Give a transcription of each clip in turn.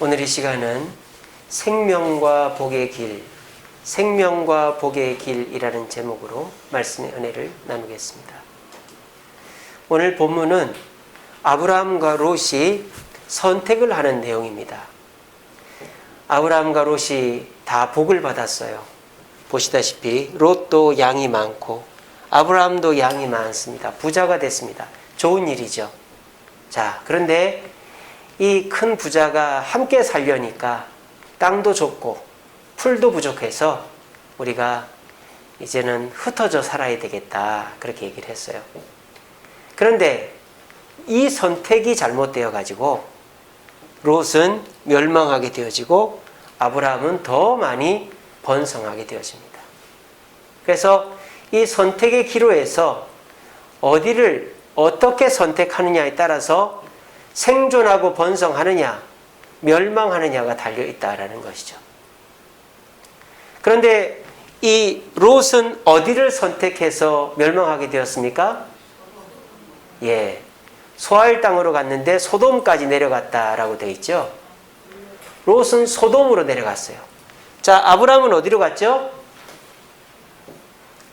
오늘 이 시간은 생명과 복의 길, 생명과 복의 길이라는 제목으로 말씀의 은혜를 나누겠습니다. 오늘 본문은 아브라함과 롯이 선택을 하는 내용입니다. 아브라함과 롯이 다 복을 받았어요. 보시다시피 롯도 양이 많고 아브라함도 양이 많습니다. 부자가 됐습니다. 좋은 일이죠. 자, 그런데 이 큰 부자가 함께 살려니까 땅도 좁고 풀도 부족해서 우리가 이제는 흩어져 살아야 되겠다, 그렇게 얘기를 했어요. 그런데 이 선택이 잘못되어 가지고 롯은 멸망하게 되어지고 아브라함은 더 많이 번성하게 되어집니다. 그래서 이 선택의 기로에서 어디를 어떻게 선택하느냐에 따라서 생존하고 번성하느냐, 멸망하느냐가 달려있다라는 것이죠. 그런데 이 롯은 어디를 선택해서 멸망하게 되었습니까? 소알 땅으로 갔는데 소돔까지 내려갔다라고 되어 있죠. 롯은 소돔으로 내려갔어요. 자, 아브라함은 어디로 갔죠?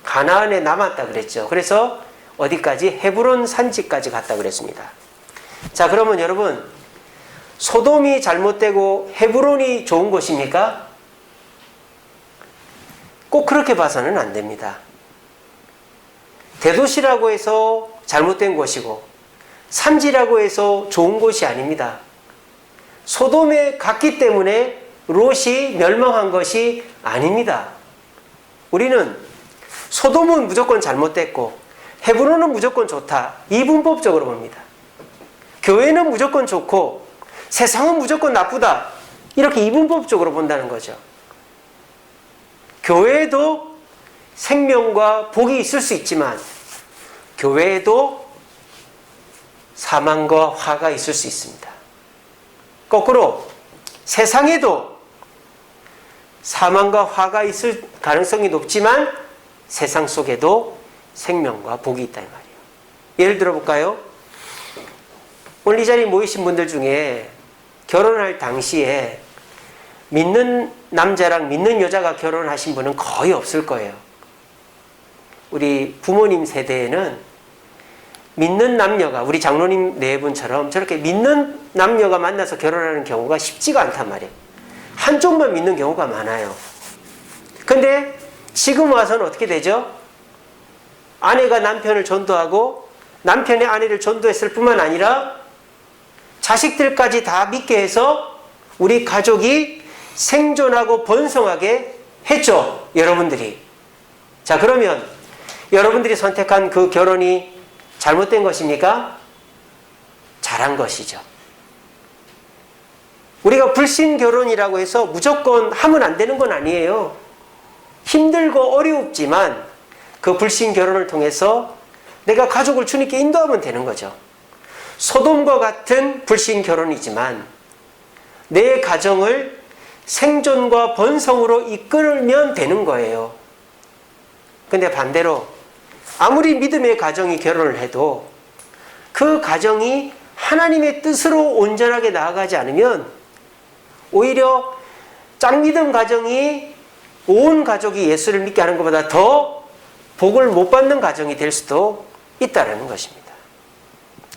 가나안에 남았다 그랬죠. 그래서 어디까지? 헤브론 산지까지 갔다 그랬습니다. 자, 그러면 여러분, 소돔이 잘못되고 헤브론이 좋은 곳입니까? 꼭 그렇게 봐서는 안 됩니다. 대도시라고 해서 잘못된 곳이고 산지라고 해서 좋은 곳이 아닙니다. 소돔에 갔기 때문에 롯이 멸망한 것이 아닙니다. 우리는 소돔은 무조건 잘못됐고 헤브론은 무조건 좋다, 이분법적으로 봅니다. 교회는 무조건 좋고 세상은 무조건 나쁘다, 이렇게 이분법적으로 본다는 거죠. 교회에도 생명과 복이 있을 수 있지만 교회에도 사망과 화가 있을 수 있습니다. 거꾸로 세상에도 사망과 화가 있을 가능성이 높지만 세상 속에도 생명과 복이 있단 말이에요. 예를 들어 볼까요? 오늘 이 자리에 모이신 분들 중에 결혼할 당시에 믿는 남자랑 믿는 여자가 결혼하신 분은 거의 없을 거예요. 우리 부모님 세대에는 믿는 남녀가, 우리 장로님 네 분처럼 저렇게 믿는 남녀가 만나서 결혼하는 경우가 쉽지가 않단 말이에요. 한쪽만 믿는 경우가 많아요. 근데 지금 와서는 어떻게 되죠? 아내가 남편을 전도하고 남편이 아내를 전도했을 뿐만 아니라 자식들까지 다 믿게 해서 우리 가족이 생존하고 번성하게 했죠, 여러분들이. 자, 그러면 여러분들이 선택한 그 결혼이 잘못된 것입니까? 잘한 것이죠. 우리가 불신 결혼이라고 해서 무조건 하면 안 되는 건 아니에요. 힘들고 어렵지만 그 불신 결혼을 통해서 내가 가족을 주님께 인도하면 되는 거죠. 소돔과 같은 불신 결혼이지만 내 가정을 생존과 번성으로 이끌면 되는 거예요. 근데 반대로 아무리 믿음의 가정이 결혼을 해도 그 가정이 하나님의 뜻으로 온전하게 나아가지 않으면 오히려 짝믿음 가정이 온 가족이 예수를 믿게 하는 것보다 더 복을 못 받는 가정이 될 수도 있다는 것입니다.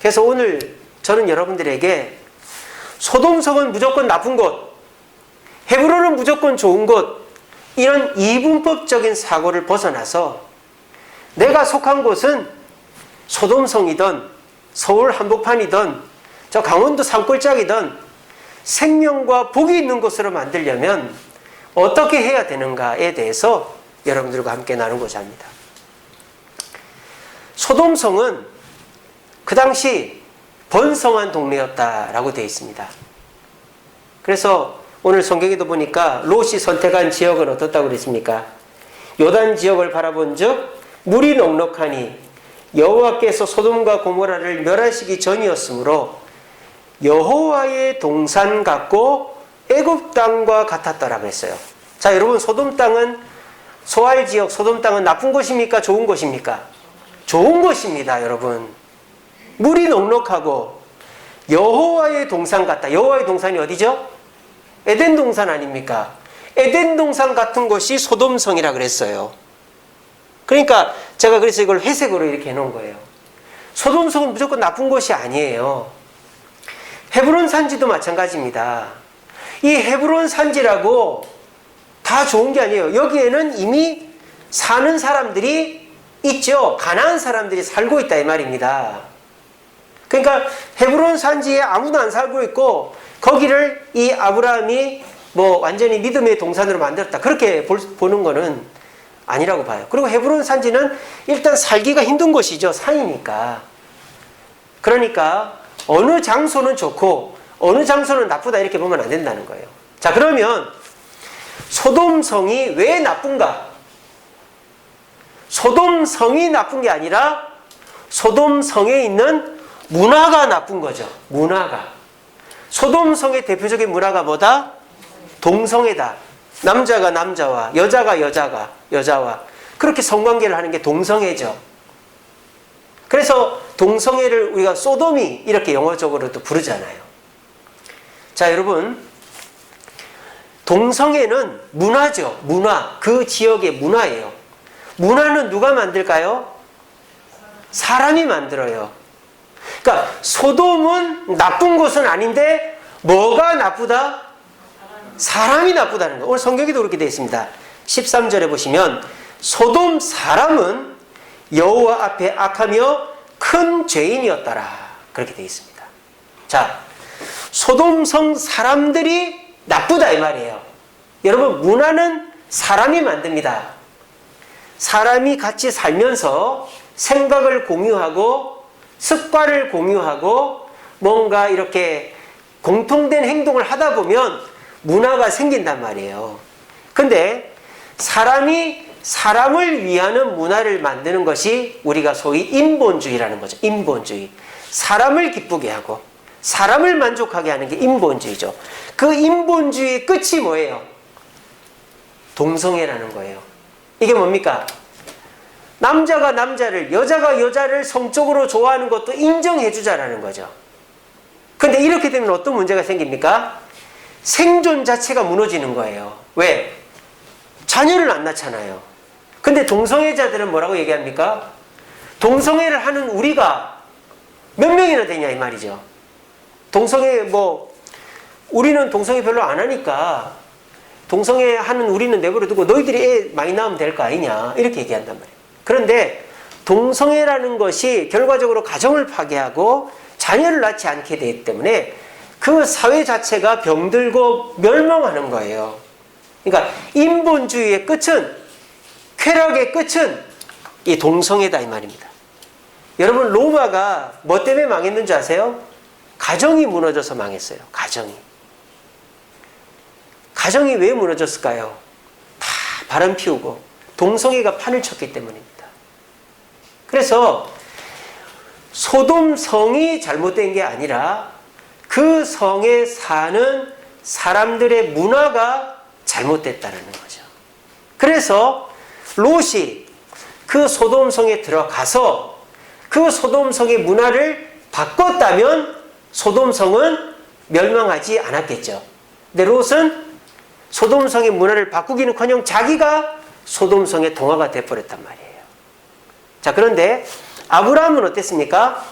그래서 오늘 저는 여러분들에게 소돔성은 무조건 나쁜 곳, 헤브론은 무조건 좋은 곳, 이런 이분법적인 사고를 벗어나서 내가 속한 곳은 소돔성이든 서울 한복판이든 저 강원도 산골짜기든 생명과 복이 있는 곳으로 만들려면 어떻게 해야 되는가에 대해서 여러분들과 함께 나누고자 합니다. 소돔성은 그 당시 번성한 동네였다라고 되어 있습니다. 그래서 오늘 성경에도 보니까 롯이 선택한 지역은 어떻다고 그랬습니까? 요단 지역을 바라본 즉 물이 넉넉하니 여호와께서 소돔과 고모라를 멸하시기 전이었으므로 여호와의 동산 같고 애굽 땅과 같았더라고 했어요. 자, 여러분, 소돔 땅은, 소알 지역 소돔 땅은 나쁜 곳입니까? 좋은 곳입니까? 좋은 곳입니다, 여러분. 물이 넉넉하고 여호와의 동산 같다. 여호와의 동산이 어디죠? 에덴 동산 아닙니까? 에덴 동산 같은 곳이 소돔성이라 그랬어요. 그러니까 제가 그래서 이걸 회색으로 이렇게 해놓은 거예요. 소돔성은 무조건 나쁜 곳이 아니에요. 헤브론 산지도 마찬가지입니다. 이 헤브론 산지라고 다 좋은 게 아니에요. 여기에는 이미 사는 사람들이 있죠. 가나안 사람들이 살고 있다 이 말입니다. 그러니까 헤브론 산지에 아무도 안 살고 있고 거기를 이 아브라함이 뭐 완전히 믿음의 동산으로 만들었다 그렇게 보는 거는 아니라고 봐요. 그리고 헤브론 산지는 일단 살기가 힘든 곳이죠. 산이니까. 그러니까 어느 장소는 좋고 어느 장소는 나쁘다 이렇게 보면 안 된다는 거예요. 자, 그러면 소돔성이 왜 나쁜가? 소돔성이 나쁜 게 아니라 소돔성에 있는 문화가 나쁜 거죠. 문화가. 소돔성의 대표적인 문화가 뭐다? 동성애다. 남자가 남자와 여자가 여자와 그렇게 성관계를 하는 게 동성애죠. 그래서 동성애를 우리가 소돔이 이렇게 영어적으로도 부르잖아요. 자, 여러분, 동성애는 문화죠. 문화. 그 지역의 문화예요. 문화는 누가 만들까요? 사람이 만들어요. 그러니까 소돔은 나쁜 곳은 아닌데 뭐가 나쁘다? 사람이 나쁘다는 거. 오늘 성경에도 그렇게 되어 있습니다. 13절에 보시면 소돔 사람은 여호와 앞에 악하며 큰 죄인이었더라. 그렇게 되어 있습니다. 자, 소돔성 사람들이 나쁘다 이 말이에요. 여러분, 문화는 사람이 만듭니다. 사람이 같이 살면서 생각을 공유하고 습관을 공유하고 뭔가 이렇게 공통된 행동을 하다 보면 문화가 생긴단 말이에요. 근데 사람이 사람을 위하는 문화를 만드는 것이 우리가 소위 인본주의라는 거죠. 인본주의. 사람을 기쁘게 하고 사람을 만족하게 하는 게 인본주의죠. 그 인본주의의 끝이 뭐예요? 동성애라는 거예요. 이게 뭡니까? 남자가 남자를, 여자가 여자를 성적으로 좋아하는 것도 인정해주자라는 거죠. 근데 이렇게 되면 어떤 문제가 생깁니까? 생존 자체가 무너지는 거예요. 왜? 자녀를 안 낳잖아요. 근데 동성애자들은 뭐라고 얘기합니까? 동성애를 하는 우리가 몇 명이나 되냐 이 말이죠. 동성애 우리는 동성애 별로 안 하니까 동성애 하는 우리는 내버려 두고 너희들이 애 많이 낳으면 될 거 아니냐 이렇게 얘기한단 말이에요. 그런데 동성애라는 것이 결과적으로 가정을 파괴하고 자녀를 낳지 않게 되기 때문에 그 사회 자체가 병들고 멸망하는 거예요. 그러니까 인본주의의 끝은, 쾌락의 끝은 이 동성애다 이 말입니다. 여러분, 로마가 뭐 때문에 망했는지 아세요? 가정이 무너져서 망했어요. 가정이 왜 무너졌을까요? 다 바람 피우고 동성애가 판을 쳤기 때문입니다. 그래서 소돔성이 잘못된 게 아니라 그 성에 사는 사람들의 문화가 잘못됐다는 거죠. 그래서 롯이 그 소돔성에 들어가서 그 소돔성의 문화를 바꿨다면 소돔성은 멸망하지 않았겠죠. 근데 롯은 소돔성의 문화를 바꾸기는커녕 자기가 소돔성의 동화가 돼버렸단 말이에요. 자, 그런데 아브라함은 어땠습니까?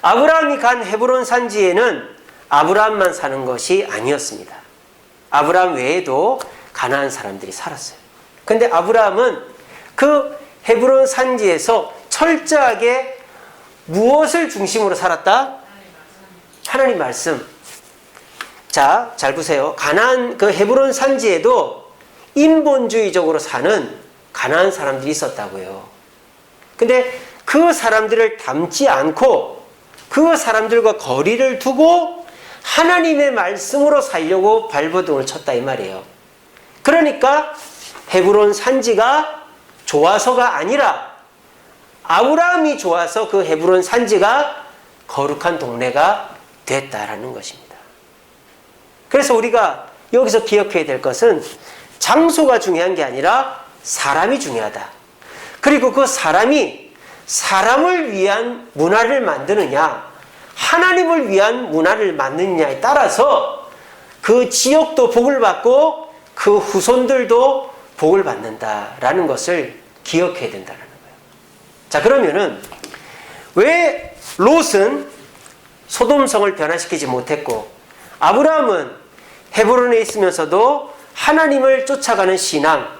아브라함이 간 헤브론 산지에는 아브라함만 사는 것이 아니었습니다. 아브라함 외에도 가나안 사람들이 살았어요. 근데 아브라함은 그 헤브론 산지에서 철저하게 무엇을 중심으로 살았다? 하나님 말씀. 자, 잘 보세요. 가나안 그 헤브론 산지에도 인본주의적으로 사는 가나안 사람들이 있었다고요. 근데 그 사람들을 닮지 않고 그 사람들과 거리를 두고 하나님의 말씀으로 살려고 발버둥을 쳤다 이 말이에요. 그러니까 헤브론 산지가 좋아서가 아니라 아브라함이 좋아서 그 헤브론 산지가 거룩한 동네가 됐다라는 것입니다. 그래서 우리가 여기서 기억해야 될 것은 장소가 중요한 게 아니라 사람이 중요하다. 그리고 그 사람이 사람을 위한 문화를 만드느냐, 하나님을 위한 문화를 만드느냐에 따라서 그 지역도 복을 받고 그 후손들도 복을 받는다라는 것을 기억해야 된다는 거예요. 자, 그러면은 왜 롯은 소돔성을 변화시키지 못했고 아브라함은 헤브론에 있으면서도 하나님을 쫓아가는 신앙,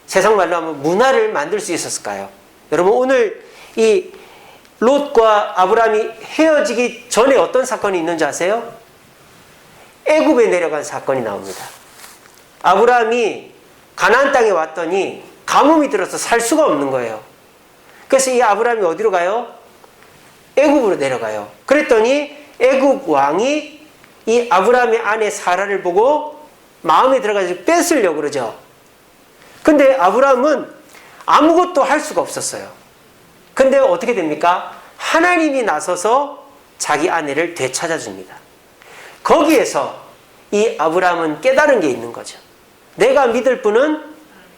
세상 말로 하면 문화를 만들 수 있었을까요? 여러분, 오늘 이 롯과 아브라함이 헤어지기 전에 어떤 사건이 있는지 아세요? 애굽에 내려간 사건이 나옵니다. 아브라함이 가나안 땅에 왔더니 가뭄이 들어서 살 수가 없는 거예요. 그래서 이 아브라함이 어디로 가요? 애굽으로 내려가요. 그랬더니 애굽 왕이 이 아브라함의 아내 사라를 보고 마음에 들어가지고 뺏으려고 그러죠. 근데 아브라함은 아무것도 할 수가 없었어요. 근데 어떻게 됩니까? 하나님이 나서서 자기 아내를 되찾아 줍니다. 거기에서 이 아브라함은 깨달은 게 있는 거죠. 내가 믿을 분은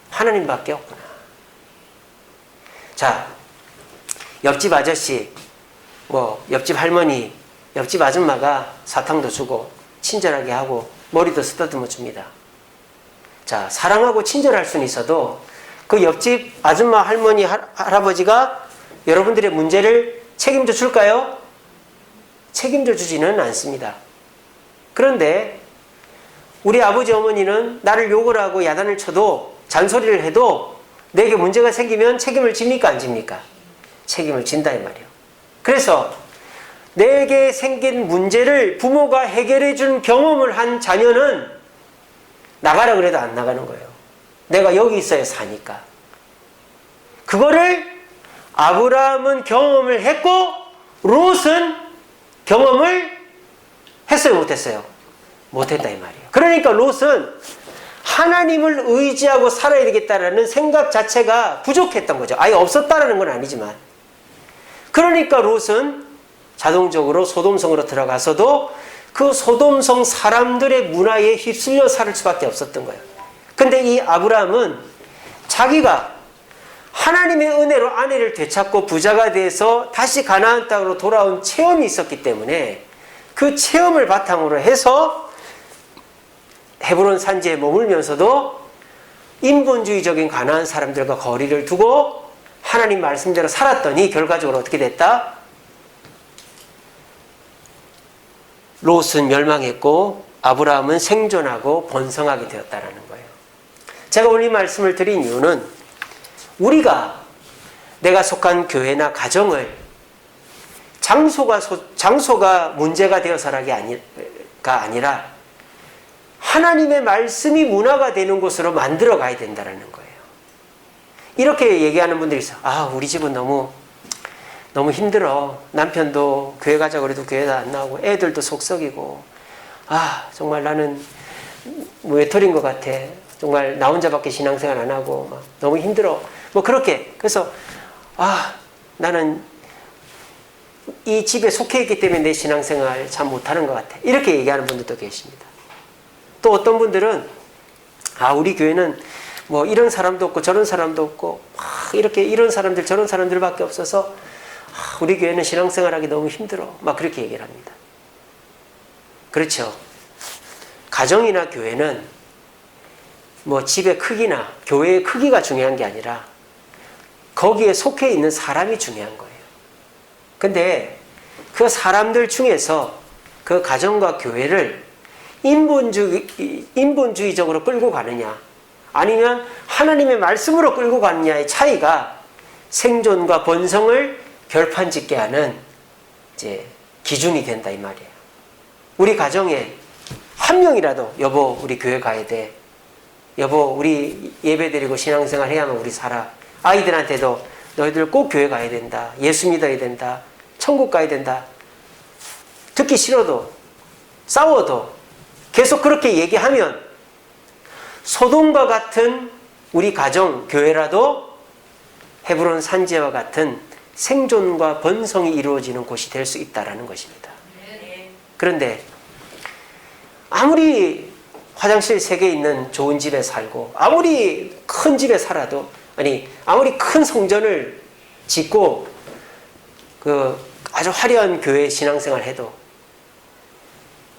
하나님밖에 없구나. 자, 옆집 아저씨, 옆집 할머니, 옆집 아줌마가 사탕도 주고 친절하게 하고 머리도 쓰다듬어 줍니다. 자, 사랑하고 친절할 수는 있어도 그 옆집 아줌마, 할머니, 할아버지가 여러분들의 문제를 책임져 줄까요? 책임져 주지는 않습니다. 그런데 우리 아버지 어머니는 나를 욕을 하고 야단을 쳐도 잔소리를 해도 내게 문제가 생기면 책임을 집니까 안 집니까? 책임을 진다 이 말이에요. 그래서 내게 생긴 문제를 부모가 해결해 준 경험을 한 자녀는 나가라 그래도 안 나가는 거예요. 내가 여기 있어야 사니까. 그거를 아브라함은 경험을 했고 롯은 경험을 했어요 못했어요? 못했다 이 말이에요. 그러니까 롯은 하나님을 의지하고 살아야 되겠다라는 생각 자체가 부족했던 거죠. 아예 없었다라는 건 아니지만. 그러니까 롯은 자동적으로 소돔성으로 들어가서도 그 소돔성 사람들의 문화에 휩쓸려 살 수밖에 없었던 거예요. 근데 이 아브라함은 자기가 하나님의 은혜로 아내를 되찾고 부자가 돼서 다시 가나안 땅으로 돌아온 체험이 있었기 때문에 그 체험을 바탕으로 해서 헤브론 산지에 머물면서도 인본주의적인 가나안 사람들과 거리를 두고 하나님 말씀대로 살았더니 결과적으로 어떻게 됐다? 롯은 멸망했고 아브라함은 생존하고 번성하게 되었다는 거예요. 제가 오늘 이 말씀을 드린 이유는 우리가 내가 속한 교회나 가정을 장소가 문제가 되어서가 아니라 하나님의 말씀이 문화가 되는 곳으로 만들어 가야 된다는 거예요. 이렇게 얘기하는 분들이 있어요. 우리 집은 너무 힘들어. 남편도 교회 가자고 그래도 교회도 안 나오고 애들도 속썩이고 정말 나는 외톨이인 것 같아. 정말 나 혼자밖에 신앙생활 안 하고 막 너무 힘들어. 그렇게. 그래서 나는 이 집에 속해 있기 때문에 내 신앙생활 참 못하는 것 같아. 이렇게 얘기하는 분들도 계십니다. 또 어떤 분들은 우리 교회는 이런 사람도 없고 저런 사람도 없고 이렇게 이런 사람들 저런 사람들밖에 없어서 우리 교회는 신앙생활하기 너무 힘들어. 막 그렇게 얘기를 합니다. 그렇죠. 가정이나 교회는 집의 크기나 교회의 크기가 중요한 게 아니라 거기에 속해 있는 사람이 중요한 거예요. 근데 그 사람들 중에서 그 가정과 교회를 인본주의적으로 끌고 가느냐 아니면 하나님의 말씀으로 끌고 가느냐의 차이가 생존과 번성을 결판짓게 하는 기준이 된다 이 말이에요. 우리 가정에 한 명이라도 여보 우리 교회 가야 돼. 여보 우리 예배 드리고 신앙생활 해야만 우리 살아. 아이들한테도 너희들 꼭 교회 가야 된다. 예수 믿어야 된다. 천국 가야 된다. 듣기 싫어도 싸워도 계속 그렇게 얘기하면 소돔과 같은 우리 가정, 교회라도 헤브론 산지와 같은 생존과 번성이 이루어지는 곳이 될 수 있다는 것입니다. 그런데 아무리 화장실 3개 있는 좋은 집에 살고 아무리 큰 집에 살아도 아무리 큰 성전을 짓고 아주 화려한 교회 신앙생활 해도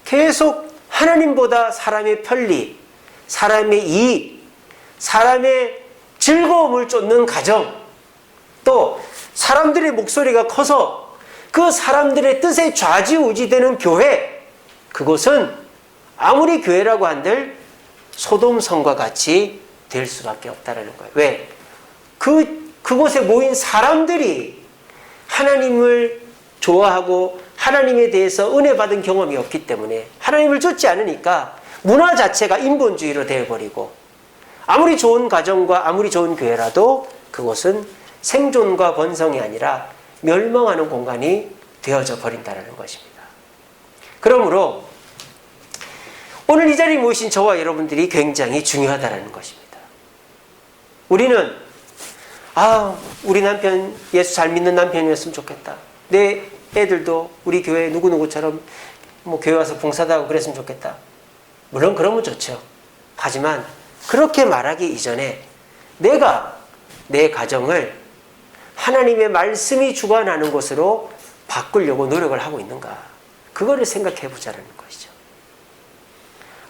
계속 하나님보다 사람의 편리, 사람의 이익, 사람의 즐거움을 쫓는 가정, 또 사람들의 목소리가 커서 그 사람들의 뜻에 좌지우지되는 교회, 그것은 아무리 교회라고 한들 소돔성과 같이 될 수밖에 없다는 거예요. 왜? 그곳에 모인 사람들이 하나님을 좋아하고 하나님에 대해서 은혜 받은 경험이 없기 때문에 하나님을 쫓지 않으니까 문화 자체가 인본주의로 되어버리고, 아무리 좋은 가정과 아무리 좋은 교회라도 그것은 생존과 번성이 아니라 멸망하는 공간이 되어져 버린다는 것입니다. 그러므로 오늘 이 자리에 모이신 저와 여러분들이 굉장히 중요하다는 것입니다. 우리는 우리 남편 예수 잘 믿는 남편이었으면 좋겠다. 내 애들도 우리 교회 누구누구처럼 교회 와서 봉사도 하고 그랬으면 좋겠다. 물론 그러면 좋죠. 하지만 그렇게 말하기 이전에 내가 내 가정을 하나님의 말씀이 주관하는 곳으로 바꾸려고 노력을 하고 있는가, 그거를 생각해 보자는 것이죠.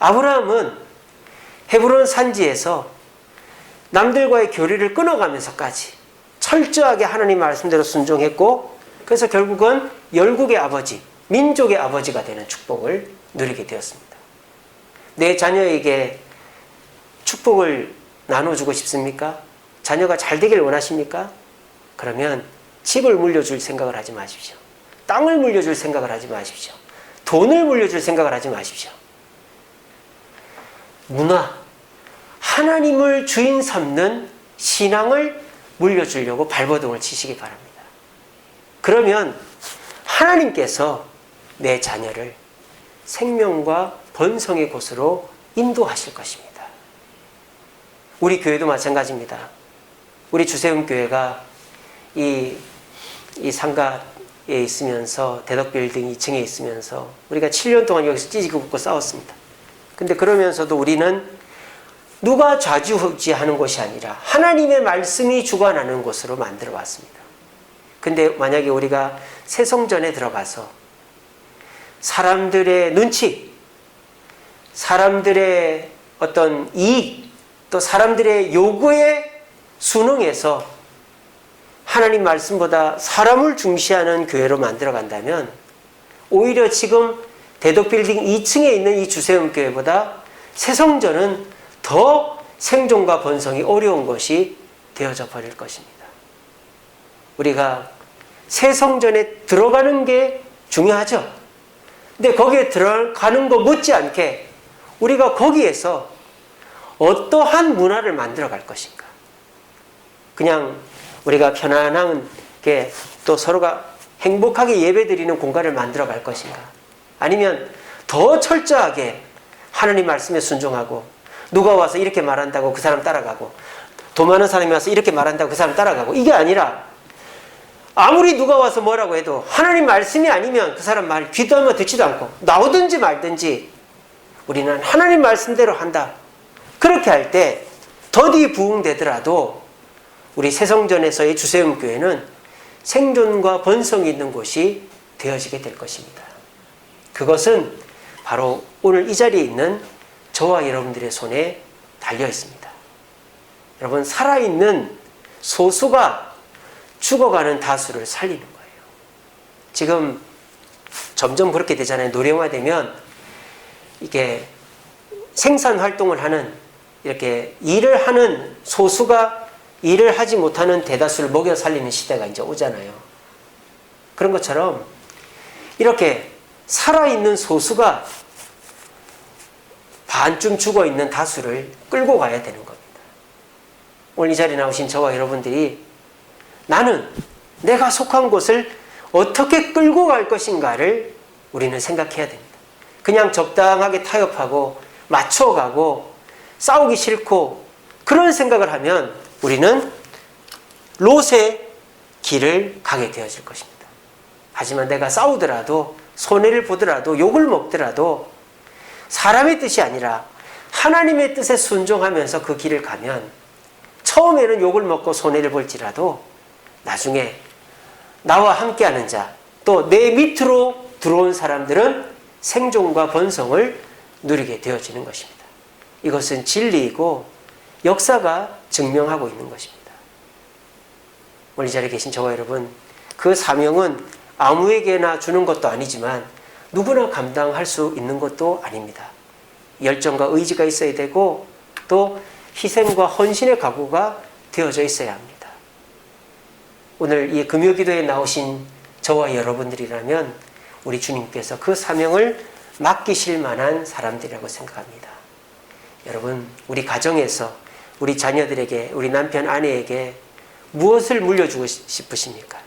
아브라함은 헤브론 산지에서 남들과의 교류를 끊어가면서까지 철저하게 하나님 말씀대로 순종했고, 그래서 결국은 열국의 아버지, 민족의 아버지가 되는 축복을 누리게 되었습니다. 내 자녀에게 축복을 나눠주고 싶습니까? 자녀가 잘 되길 원하십니까? 그러면 집을 물려줄 생각을 하지 마십시오. 땅을 물려줄 생각을 하지 마십시오. 돈을 물려줄 생각을 하지 마십시오. 문화, 하나님을 주인 삼는 신앙을 물려주려고 발버둥을 치시기 바랍니다. 그러면 하나님께서 내 자녀를 생명과 번성의 곳으로 인도하실 것입니다. 우리 교회도 마찬가지입니다. 우리 주세훈교회가 이 상가에 있으면서, 대덕빌딩 2층에 있으면서 우리가 7년 동안 여기서 찌지고 붓고 싸웠습니다. 근데 그러면서도 우리는 누가 좌지우지하는 곳이 아니라 하나님의 말씀이 주관하는 곳으로 만들어 왔습니다. 근데 만약에 우리가 새성전에 들어가서 사람들의 눈치, 사람들의 어떤 이익, 또 사람들의 요구에 순응해서 하나님 말씀보다 사람을 중시하는 교회로 만들어 간다면 오히려 지금 대덕빌딩 2층에 있는 이 주세훈교회보다 새성전은 더 생존과 번성이 어려운 것이 되어져 버릴 것입니다. 우리가 새성전에 들어가는 게 중요하죠. 근데 거기에 들어가는 거 못지않게 우리가 거기에서 어떠한 문화를 만들어 갈 것인가. 그냥 우리가 편안하게 또 서로가 행복하게 예배드리는 공간을 만들어 갈 것인가. 아니면 더 철저하게 하나님 말씀에 순종하고, 누가 와서 이렇게 말한다고 그 사람 따라가고, 돈 많은 사람이 와서 이렇게 말한다고 그 사람 따라가고, 이게 아니라 아무리 누가 와서 뭐라고 해도 하나님 말씀이 아니면 그 사람 말 귀도 한번 듣지도 않고 나오든지 말든지 우리는 하나님 말씀대로 한다. 그렇게 할 때 더디 부흥되더라도 우리 새성전에서의 주세훈교회는 생존과 번성이 있는 곳이 되어지게 될 것입니다. 그것은 바로 오늘 이 자리에 있는 저와 여러분들의 손에 달려 있습니다. 여러분, 살아있는 소수가 죽어가는 다수를 살리는 거예요. 지금 점점 그렇게 되잖아요. 노령화되면 이게 생산 활동을 하는, 이렇게 일을 하는 소수가 일을 하지 못하는 대다수를 먹여 살리는 시대가 이제 오잖아요. 그런 것처럼 이렇게 살아있는 소수가 반쯤 죽어있는 다수를 끌고 가야 되는 겁니다. 오늘 이 자리에 나오신 저와 여러분들이 나는 내가 속한 곳을 어떻게 끌고 갈 것인가를 우리는 생각해야 됩니다. 그냥 적당하게 타협하고 맞춰가고 싸우기 싫고 그런 생각을 하면 우리는 롯의 길을 가게 되어질 것입니다. 하지만 내가 싸우더라도, 손해를 보더라도, 욕을 먹더라도 사람의 뜻이 아니라 하나님의 뜻에 순종하면서 그 길을 가면 처음에는 욕을 먹고 손해를 볼지라도 나중에 나와 함께하는 자, 또 내 밑으로 들어온 사람들은 생존과 번성을 누리게 되어지는 것입니다. 이것은 진리이고 역사가 증명하고 있는 것입니다. 오늘 이 자리에 계신 저와 여러분, 그 사명은 아무에게나 주는 것도 아니지만 누구나 감당할 수 있는 것도 아닙니다. 열정과 의지가 있어야 되고 또 희생과 헌신의 각오가 되어져 있어야 합니다. 오늘 이 금요기도에 나오신 저와 여러분들이라면 우리 주님께서 그 사명을 맡기실 만한 사람들이라고 생각합니다. 여러분, 우리 가정에서 우리 자녀들에게, 우리 남편, 아내에게 무엇을 물려주고 싶으십니까?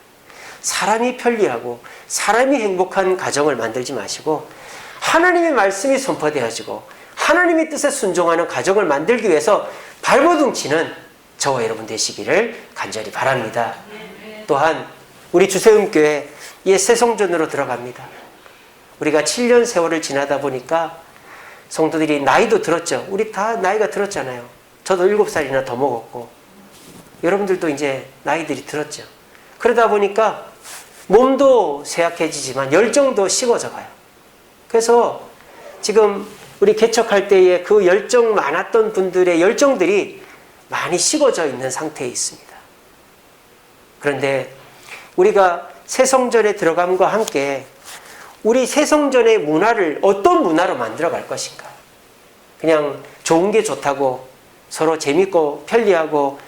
사람이 편리하고 사람이 행복한 가정을 만들지 마시고 하나님의 말씀이 선포되어지고 하나님의 뜻에 순종하는 가정을 만들기 위해서 발버둥치는 저와 여러분 되시기를 간절히 바랍니다. 또한 우리 주세움교회 옛 새성전으로 들어갑니다. 우리가 7년 세월을 지나다 보니까 성도들이 나이도 들었죠. 우리 다 나이가 들었잖아요. 저도 7살이나 더 먹었고 여러분들도 이제 나이들이 들었죠. 그러다 보니까 몸도 쇠약해지지만 열정도 식어져 가요. 그래서 지금 우리 개척할 때에 그 열정 많았던 분들의 열정들이 많이 식어져 있는 상태에 있습니다. 그런데 우리가 새성전에 들어감과 함께 우리 새성전의 문화를 어떤 문화로 만들어 갈 것인가? 그냥 좋은 게 좋다고 서로 재밌고 편리하고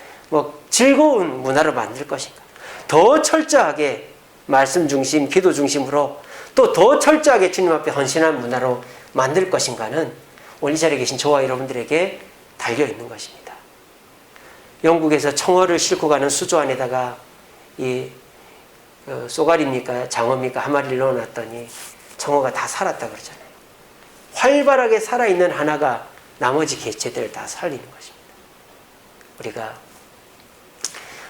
즐거운 문화로 만들 것인가? 더 철저하게 말씀 중심, 기도 중심으로 또 더 철저하게 주님 앞에 헌신한 문화로 만들 것인가는 오늘 이 자리에 계신 저와 여러분들에게 달려있는 것입니다. 영국에서 청어를 싣고 가는 수조 안에다가 이 쏘가리입니까 장어입니까 한 마리를 넣어놨더니 청어가 다 살았다 그러잖아요. 활발하게 살아있는 하나가 나머지 개체들을 다 살리는 것입니다. 우리가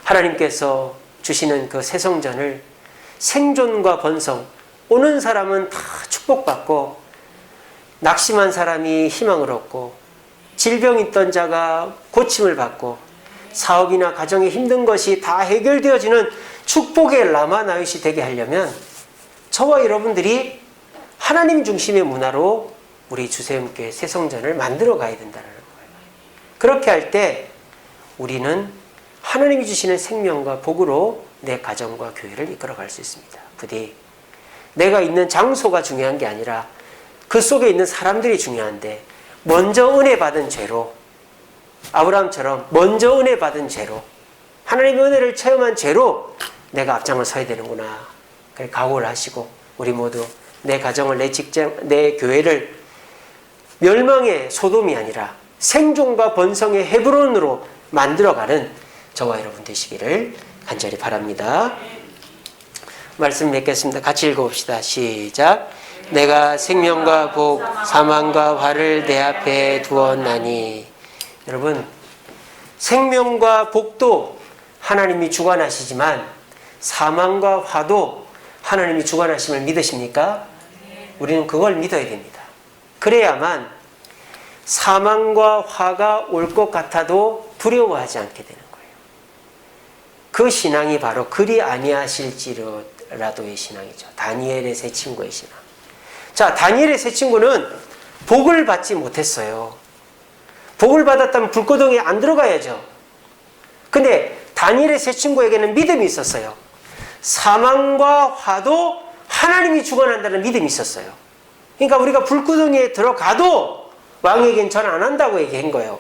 하나님께서 주시는 그 새성전을 생존과 번성, 오는 사람은 다 축복받고 낙심한 사람이 희망을 얻고 질병 있던 자가 고침을 받고 사업이나 가정에 힘든 것이 다 해결되어지는 축복의 라마나윗이 되게 하려면 저와 여러분들이 하나님 중심의 문화로 우리 주세움교회 새성전을 만들어 가야 된다는 거예요. 그렇게 할 때 우리는 하나님이 주시는 생명과 복으로 내 가정과 교회를 이끌어 갈 수 있습니다. 부디 내가 있는 장소가 중요한 게 아니라 그 속에 있는 사람들이 중요한데 먼저 은혜 받은 죄로 아브라함처럼 먼저 은혜 받은 죄로 하나님의 은혜를 체험한 죄로 내가 앞장을 서야 되는구나. 그래 각오를 하시고 우리 모두 내 가정을 내 직장 내 교회를 멸망의 소돔이 아니라 생존과 번성의 헤브론으로 만들어가는 저와 여러분 되시기를 간절히 바랍니다. 말씀 맺겠습니다. 같이 읽어봅시다. 시작. 내가 생명과 복, 사망과 화를 내 앞에 두었나니. 여러분, 생명과 복도 하나님이 주관하시지만 사망과 화도 하나님이 주관하심을 믿으십니까? 우리는 그걸 믿어야 됩니다. 그래야만 사망과 화가 올 것 같아도 두려워하지 않게 되는 거예요. 그 신앙이 바로 그리 아니하실지라도의 신앙이죠. 다니엘의 세 친구의 신앙. 자, 다니엘의 세 친구는 복을 받지 못했어요. 복을 받았다면 불구덩이에 안 들어가야죠. 근데 다니엘의 세 친구에게는 믿음이 있었어요. 사망과 화도 하나님이 주관한다는 믿음이 있었어요. 그러니까 우리가 불구덩이에 들어가도 왕에겐 전 안 한다고 얘기한 거예요.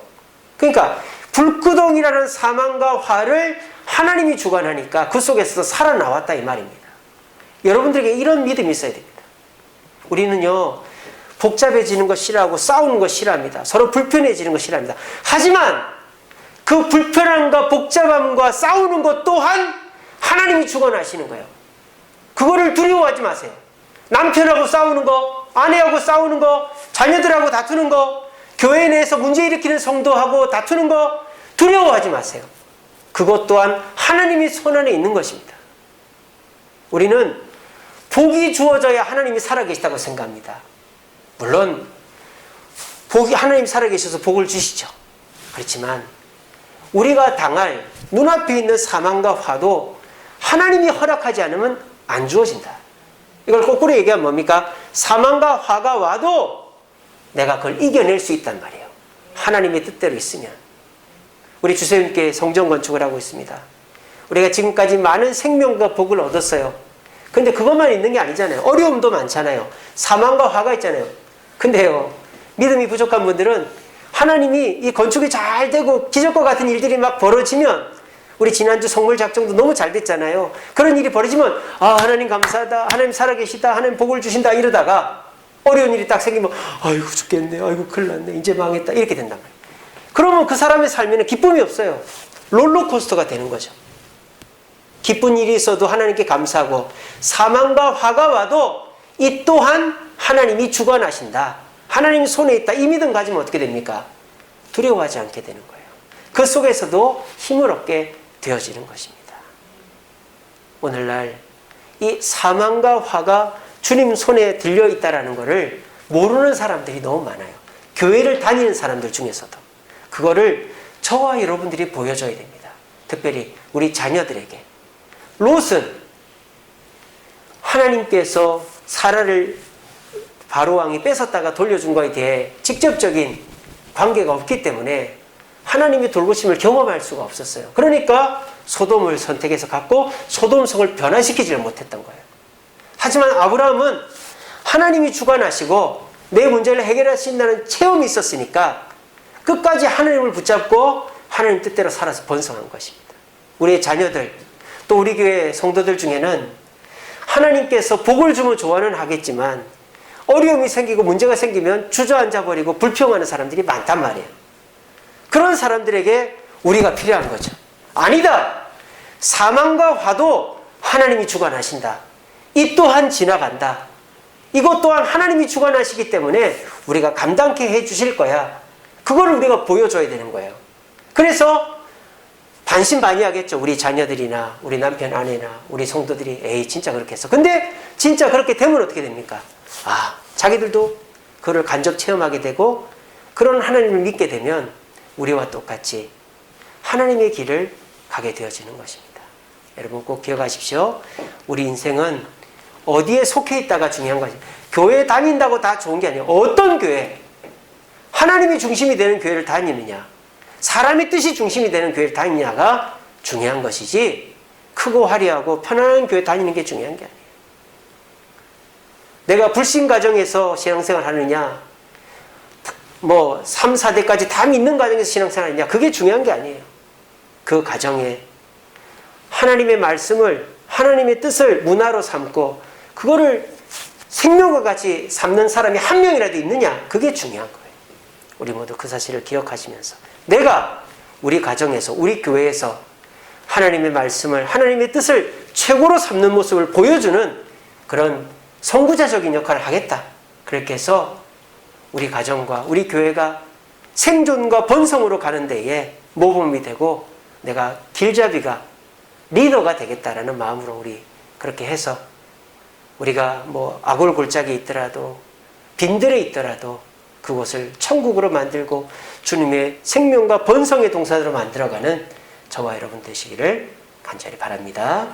그러니까 불구덩이라는 사망과 화를 하나님이 주관하니까 그 속에서 살아나왔다 이 말입니다. 여러분들에게 이런 믿음이 있어야 됩니다. 우리는요 복잡해지는 거 싫어하고 싸우는 거 싫어합니다. 서로 불편해지는 거 싫어합니다. 하지만 그 불편함과 복잡함과 싸우는 것 또한 하나님이 주관하시는 거예요. 그거를 두려워하지 마세요. 남편하고 싸우는 거, 아내하고 싸우는 거, 자녀들하고 다투는 거, 교회 내에서 문제 일으키는 성도하고 다투는 거 두려워하지 마세요. 그것 또한 하나님이 손안에 있는 것입니다. 우리는 복이 주어져야 하나님이 살아계시다고 생각합니다. 물론 복이 하나님 살아계셔서 복을 주시죠. 그렇지만 우리가 당할 눈앞에 있는 사망과 화도 하나님이 허락하지 않으면 안 주어진다. 이걸 거꾸로 얘기하면 뭡니까? 사망과 화가 와도 내가 그걸 이겨낼 수 있단 말이에요. 하나님의 뜻대로 있으면. 우리 주님께 성전 건축을 하고 있습니다. 우리가 지금까지 많은 생명과 복을 얻었어요. 근데 그것만 있는 게 아니잖아요. 어려움도 많잖아요. 사망과 화가 있잖아요. 근데요, 믿음이 부족한 분들은 하나님이 이 건축이 잘 되고 기적과 같은 일들이 막 벌어지면, 우리 지난주 성물 작정도 너무 잘 됐잖아요. 그런 일이 벌어지면 하나님 감사하다, 하나님 살아계시다, 하나님 복을 주신다 이러다가 어려운 일이 딱 생기면 아이고 죽겠네, 아이고 큰일 났네, 이제 망했다 이렇게 된단 말이에요. 그러면 그 사람의 삶에는 기쁨이 없어요. 롤러코스터가 되는 거죠. 기쁜 일이 있어도 하나님께 감사하고, 사망과 화가 와도 이 또한 하나님이 주관하신다, 하나님 손에 있다, 이 믿음 가지면 어떻게 됩니까? 두려워하지 않게 되는 거예요. 그 속에서도 힘을 얻게 되어지는 것입니다. 오늘날 이 사망과 화가 주님 손에 들려 있다는 것을 모르는 사람들이 너무 많아요. 교회를 다니는 사람들 중에서도. 그거를 저와 여러분들이 보여줘야 됩니다. 특별히 우리 자녀들에게. 롯은 하나님께서 사라를 바로왕이 뺏었다가 돌려준 거에 대해 직접적인 관계가 없기 때문에 하나님의 돌보심을 경험할 수가 없었어요. 그러니까 소돔을 선택해서 갔고 소돔성을 변화시키지를 못했던 거예요. 하지만 아브라함은 하나님이 주관하시고 내 문제를 해결하신다는 체험이 있었으니까 끝까지 하나님을 붙잡고 하나님 뜻대로 살아서 번성한 것입니다. 우리의 자녀들, 또 우리 교회 성도들 중에는 하나님께서 복을 주면 좋아는 하겠지만 어려움이 생기고 문제가 생기면 주저앉아 버리고 불평하는 사람들이 많단 말이에요. 그런 사람들에게 우리가 필요한 거죠. 아니다! 사망과 화도 하나님이 주관하신다. 이 또한 지나간다. 이것 또한 하나님이 주관하시기 때문에 우리가 감당케 해주실 거야. 그걸 우리가 보여줘야 되는 거예요. 그래서 반신반의하겠죠. 우리 자녀들이나 우리 남편, 아내나 우리 성도들이 에이 진짜 그렇게 했어. 근데 진짜 그렇게 되면 어떻게 됩니까? 자기들도 그걸 간접 체험하게 되고 그런 하나님을 믿게 되면 우리와 똑같이 하나님의 길을 가게 되어지는 것입니다. 여러분 꼭 기억하십시오. 우리 인생은 어디에 속해 있다가 중요한 것이에요. 교회 다닌다고 다 좋은 게 아니에요. 어떤 교회, 하나님이 중심이 되는 교회를 다니느냐, 사람의 뜻이 중심이 되는 교회를 다니느냐가 중요한 것이지 크고 화려하고 편안한 교회 다니는 게 중요한 게 아니에요. 내가 불신 가정에서 신앙생활 하느냐, 3, 4대까지 다 믿는 가정에서 신앙생활 하느냐, 그게 중요한 게 아니에요. 그 가정에 하나님의 말씀을, 하나님의 뜻을 문화로 삼고 그거를 생명과 같이 삼는 사람이 한 명이라도 있느냐, 그게 중요한 거예요. 우리 모두 그 사실을 기억하시면서 내가 우리 가정에서, 우리 교회에서 하나님의 말씀을, 하나님의 뜻을 최고로 삼는 모습을 보여주는 그런 선구자적인 역할을 하겠다. 그렇게 해서 우리 가정과 우리 교회가 생존과 번성으로 가는 데에 모범이 되고 내가 길잡이가, 리더가 되겠다라는 마음으로 우리 그렇게 해서 우리가 아골골짜기에 있더라도 빈들에 있더라도 그곳을 천국으로 만들고 주님의 생명과 번성의 동산으로 만들어가는 저와 여러분 되시기를 간절히 바랍니다.